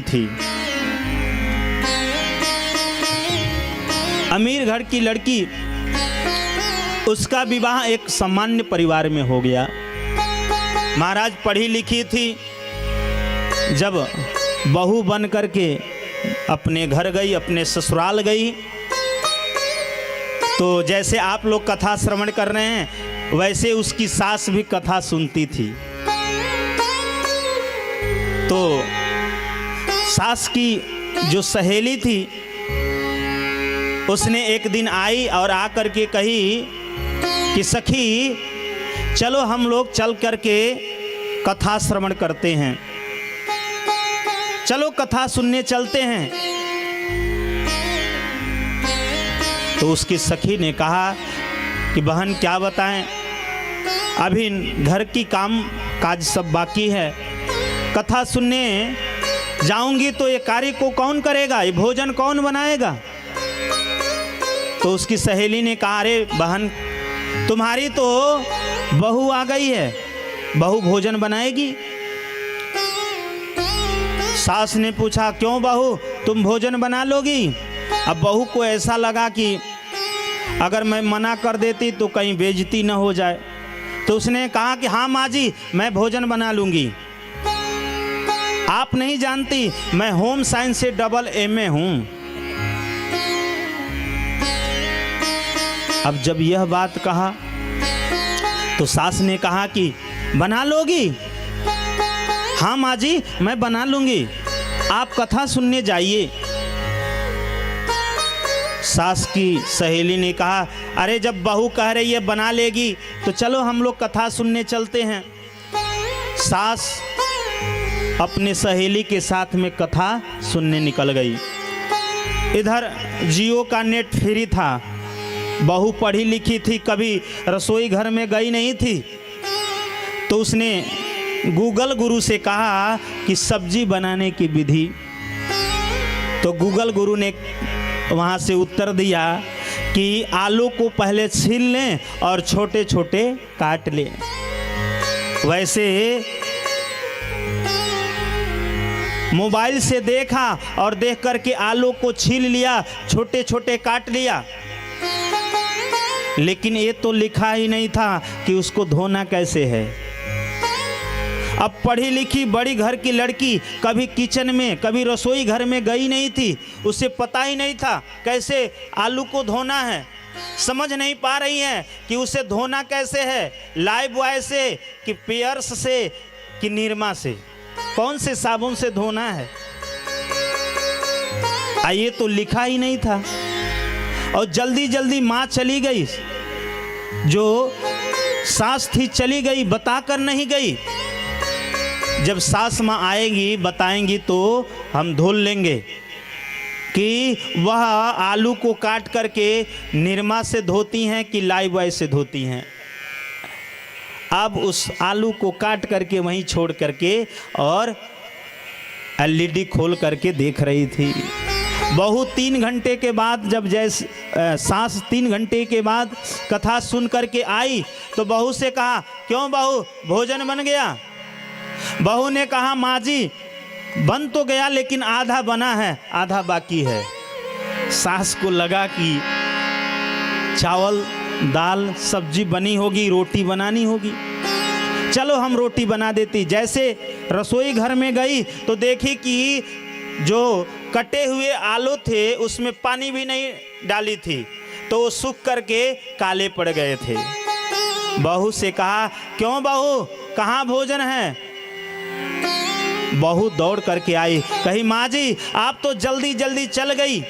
थी। अमीर घर की लड़की, उसका विवाह एक सामान्य परिवार में हो गया। महाराज पढ़ी लिखी थी, जब बहू बन करके अपने घर गई, अपने ससुराल गई, तो जैसे आप लोग कथा श्रवण कर रहे हैं वैसे उसकी सास भी कथा सुनती थी। तो सास की जो सहेली थी उसने एक दिन आई और आकर के कही कि सखी चलो हम लोग चल करके कथा श्रवण करते हैं, चलो कथा सुनने चलते हैं। तो उसकी सखी ने कहा कि बहन क्या बताएं, अभी घर की काम काज सब बाकी है, कथा सुनने जाऊंगी तो ये कार्य को कौन करेगा, ये भोजन कौन बनाएगा। तो उसकी सहेली ने कहा अरे बहन तुम्हारी तो बहू आ गई है, बहू भोजन बनाएगी। सास ने पूछा क्यों बहू तुम भोजन बना लोगी। अब बहू को ऐसा लगा कि अगर मैं मना कर देती तो कहीं बेइज्जती न हो जाए, तो उसने कहा कि हाँ माँ जी मैं भोजन बना लूँगी। आप नहीं जानती मैं होम साइंस से डबल एमए हूँ। अब जब यह बात कहा तो सास ने कहा कि बना लोगी। हाँ माँ जी मैं बना लूँगी, आप कथा सुनने जाइए। सास की सहेली ने कहा अरे जब बहू कह रही है बना लेगी तो चलो हम लोग कथा सुनने चलते हैं। सास अपने सहेली के साथ में कथा सुनने निकल गई। इधर जियो का नेट फ्री था, बहू पढ़ी लिखी थी, कभी रसोई घर में गई नहीं थी, तो उसने गूगल गुरु से कहा कि सब्जी बनाने की विधि। तो गूगल गुरु ने वहाँ से उत्तर दिया कि आलू को पहले छील लें और छोटे छोटे काट लें। वैसे मोबाइल से देखा और देख करके आलू को छील लिया, छोटे छोटे काट लिया, लेकिन ये तो लिखा ही नहीं था कि उसको धोना कैसे है। अब पढ़ी लिखी बड़ी घर की लड़की कभी किचन में कभी रसोई घर में गई नहीं थी, उसे पता ही नहीं था कैसे आलू को धोना है। समझ नहीं पा रही है कि उसे धोना कैसे है, लाइफ बॉय से कि पियर्स से कि निरमा से, कौन से साबुन से धोना है। ये तो लिखा ही नहीं था। और जल्दी जल्दी माँ चली गई, जो सास थी चली गई, बताकर नहीं गई। जब सास माँ आएगी बताएंगी तो हम धुल लेंगे कि वह आलू को काट करके निरमा से धोती हैं कि लाइफ बॉय से धोती हैं। अब उस आलू को काट करके वहीं छोड़ करके और एलईडी खोल करके देख रही थी। बहू 3 घंटे के बाद जब जैसे सास 3 घंटे के बाद कथा सुन करके आई तो बहू से कहा क्यों बहू भोजन बन गया। बहू ने कहा माँ जी बन तो गया लेकिन आधा बना है आधा बाकी है। सास को लगा कि चावल दाल सब्जी बनी होगी, रोटी बनानी होगी, चलो हम रोटी बना देती। जैसे रसोई घर में गई तो देखी कि जो कटे हुए आलू थे उसमें पानी भी नहीं डाली थी, तो वो सूख करके काले पड़ गए थे। बहू से कहा क्यों बहू कहाँ भोजन है। बहू दौड़ करके आई, कही माँ जी आप तो जल्दी जल्दी चल गई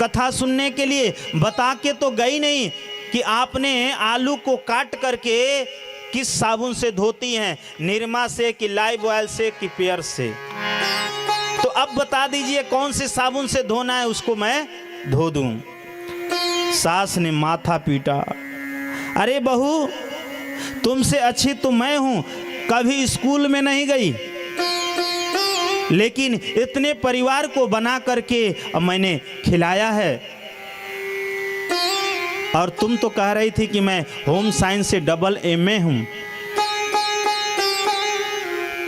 कथा सुनने के लिए, बता के तो गई नहीं कि आपने आलू को काट करके किस साबुन से धोती हैं, निरमा से कि लाइफ ऑयल से कि पियर्स से। तो अब बता दीजिए कौन से साबुन से धोना है, उसको मैं धो दूं। सास ने माथा पीटा, अरे बहू तुमसे अच्छी तो मैं हूं, कभी स्कूल में नहीं गई लेकिन इतने परिवार को बना करके मैंने खिलाया है, और तुम तो कह रही थी कि मैं होम साइंस से डबल एमए हूं।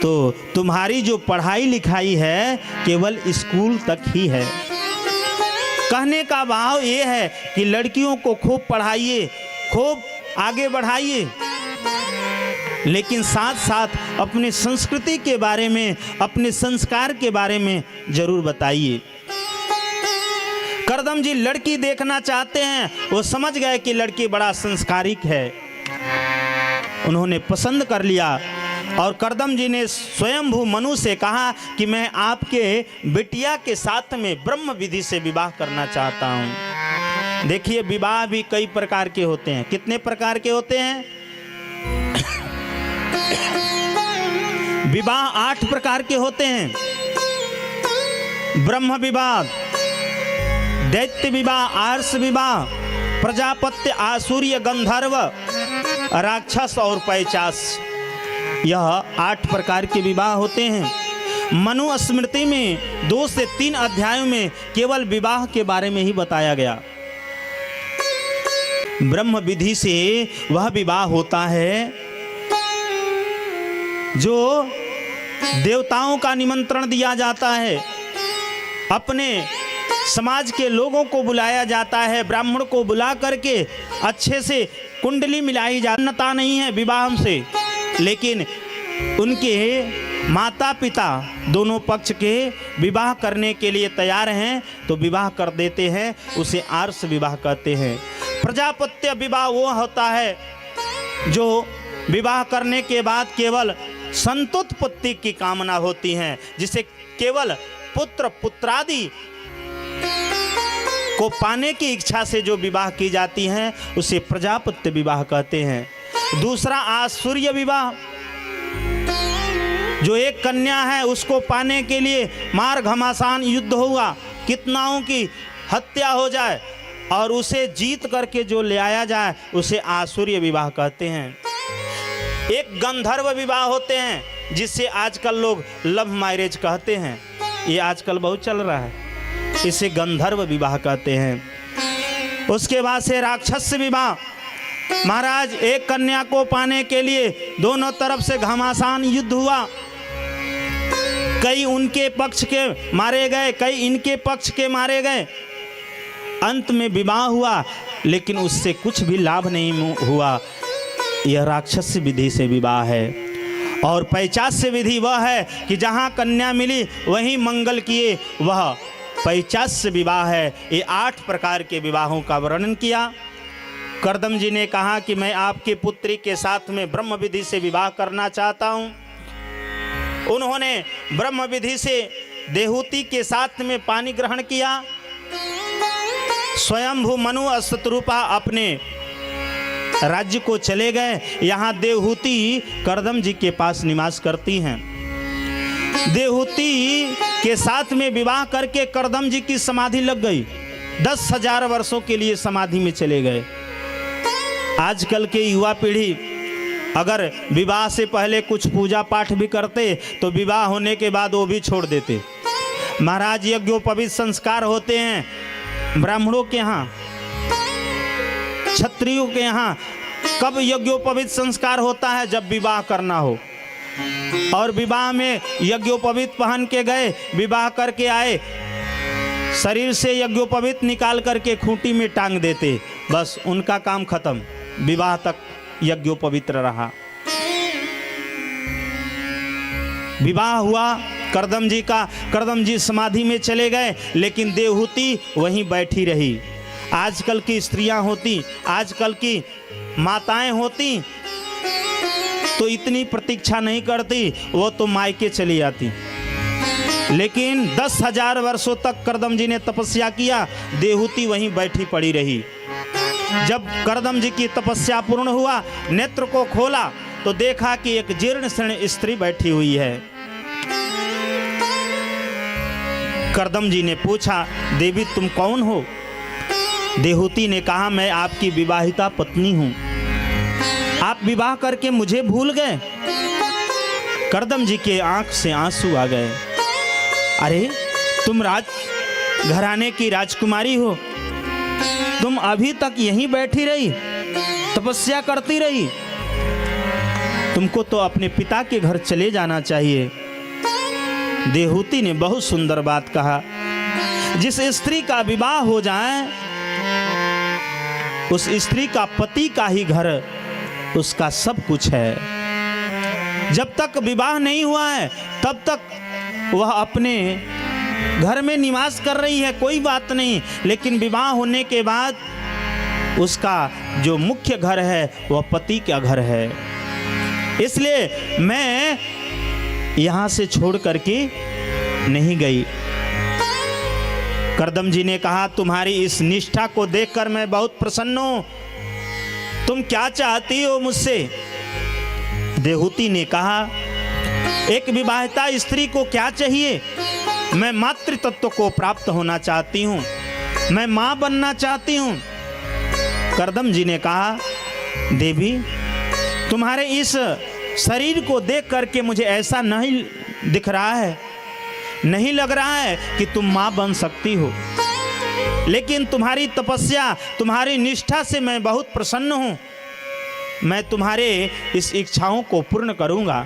तो तुम्हारी जो पढ़ाई लिखाई है केवल स्कूल तक ही है। कहने का भाव ये है कि लड़कियों को खूब पढ़ाइए, खूब आगे बढ़ाइए, लेकिन साथ साथ अपने संस्कृति के बारे में, अपने संस्कार के बारे में जरूर बताइए। करदम जी लड़की देखना चाहते हैं, वो समझ गए कि लड़की बड़ा संस्कारिक है, उन्होंने पसंद कर लिया और करदम जी ने स्वयंभू मनु से कहा कि मैं आपके बिटिया के साथ में ब्रह्म विधि से विवाह करना चाहता हूं। देखिए विवाह भी कई प्रकार के होते हैं। कितने प्रकार के होते हैं? विवाह 8 प्रकार के होते हैं। ब्रह्म विवाह, दैत्य विवाह, आर्ष विवाह, प्रजापत्य, आसुर्य, गंधर्व, राक्षस और पैचास। यह 8 प्रकार के विवाह होते हैं। मनु स्मृति में 2 से 3 अध्यायों में केवल विवाह के बारे में ही बताया गया। ब्रह्म विधि से वह विवाह होता है जो देवताओं का निमंत्रण दिया जाता है, अपने समाज के लोगों को बुलाया जाता है, ब्राह्मण को बुला करके अच्छे से कुंडली मिलाई जानता नहीं है विवाह से, लेकिन उनके माता पिता दोनों पक्ष के विवाह करने के लिए तैयार हैं तो विवाह कर देते हैं, उसे आर्ष विवाह कहते हैं। प्रजापत्य विवाह वो होता है जो विवाह करने के बाद केवल संतुत्पत्ति की कामना होती है, जिसे केवल पुत्र पुत्रादि को पाने की इच्छा से जो विवाह की जाती है उसे प्रजापत्य विवाह कहते हैं। दूसरा आसुर्य विवाह, जो एक कन्या है उसको पाने के लिए मार घमासान युद्ध हुआ, कितनाओं की हत्या हो जाए और उसे जीत करके जो ले आया जाए उसे आसुर्य विवाह कहते हैं। एक गंधर्व विवाह होते हैं जिससे आजकल लोग लव मैरिज कहते हैं, ये आजकल बहुत चल रहा है, इसे गंधर्व विवाह कहते हैं। उसके बाद से राक्षस विवाह, महाराज एक कन्या को पाने के लिए दोनों तरफ से घमासान युद्ध हुआ, कई उनके पक्ष के मारे गए, कई इनके पक्ष के मारे गए, अंत में विवाह हुआ लेकिन उससे कुछ भी लाभ नहीं हुआ। यह राक्षस विधि से विवाह है। और पैचास्य विधि वह है कि जहाँ कन्या मिली वहीं मंगल किए, वह पैचास्य विवाह है। ये 8 प्रकार के विवाहों का वर्णन किया। करदम जी ने कहा कि मैं आपकी पुत्री के साथ में ब्रह्म विधि से विवाह करना चाहता हूँ। उन्होंने ब्रह्म विधि से देहूति के साथ में पानी ग्रहण किया। स्वयंभू मनु शतरूपा अपने राज्य को चले गए। यहाँ देवहूति करदम जी के पास निवास करती हैं। देवहूति के साथ में विवाह करके करदम जी की समाधि लग गई। 10,000 वर्षों के लिए समाधि में चले गए। आजकल के युवा पीढ़ी अगर विवाह से पहले कुछ पूजा पाठ भी करते तो विवाह होने के बाद वो भी छोड़ देते। महाराज यज्ञोपवीत संस्कार होते हैं ब्राह्मणों के यहाँ, क्षत्रियों के यहाँ। कब यज्ञोपवीत संस्कार होता है? जब विवाह करना हो। और विवाह में यज्ञोपवीत पहन के गए, विवाह करके आए, शरीर से यज्ञोपवीत निकाल करके खूंटी में टांग देते, बस उनका काम खत्म, विवाह तक यज्ञोपवित्र रहा। विवाह हुआ करदम जी का, करदम जी समाधि में चले गए, लेकिन देवहूति वहीं बैठी रही। आजकल की स्त्रियां होती, आजकल की माताएं होती तो इतनी प्रतीक्षा नहीं करती, वो तो मायके चली जाती। लेकिन 10,000 वर्षों तक करदम जी ने तपस्या किया, देवहूति वहीं बैठी पड़ी रही। जब करदम जी की तपस्या पूर्ण हुआ, नेत्र को खोला तो देखा कि एक जीर्ण शीर्ण स्त्री बैठी हुई है। करदम जी ने पूछा, देवी तुम कौन हो? देवहूति ने कहा, मैं आपकी विवाहिता पत्नी हूं, आप विवाह करके मुझे भूल गए। करदम जी के आंख से आंसू आ गए। अरे तुम राज घराने की राजकुमारी हो, तुम अभी तक यहीं बैठी रही, तपस्या करती रही, तुमको तो अपने पिता के घर चले जाना चाहिए। देवहूति ने बहुत सुंदर बात कहा, जिस स्त्री का विवाह हो जाए उस स्त्री का पति का ही घर उसका सब कुछ है। जब तक विवाह नहीं हुआ है तब तक वह अपने घर में निवास कर रही है, कोई बात नहीं, लेकिन विवाह होने के बाद उसका जो मुख्य घर है वह पति का घर है। इसलिए मैं यहाँ से छोड़ करके नहीं गई। करदम जी ने कहा, तुम्हारी इस निष्ठा को देखकर मैं बहुत प्रसन्न हूं, तुम क्या चाहती हो मुझसे? देवहूति ने कहा, एक विवाहिता स्त्री को क्या चाहिए? मैं मातृ तत्व को प्राप्त होना चाहती हूँ, मैं माँ बनना चाहती हूँ। करदम जी ने कहा, देवी तुम्हारे इस शरीर को देख करके मुझे ऐसा नहीं दिख रहा है, नहीं लग रहा है कि तुम माँ बन सकती हो, लेकिन तुम्हारी तपस्या, तुम्हारी निष्ठा से मैं बहुत प्रसन्न हूँ। मैं तुम्हारे इस इच्छाओं को पूर्ण करूँगा।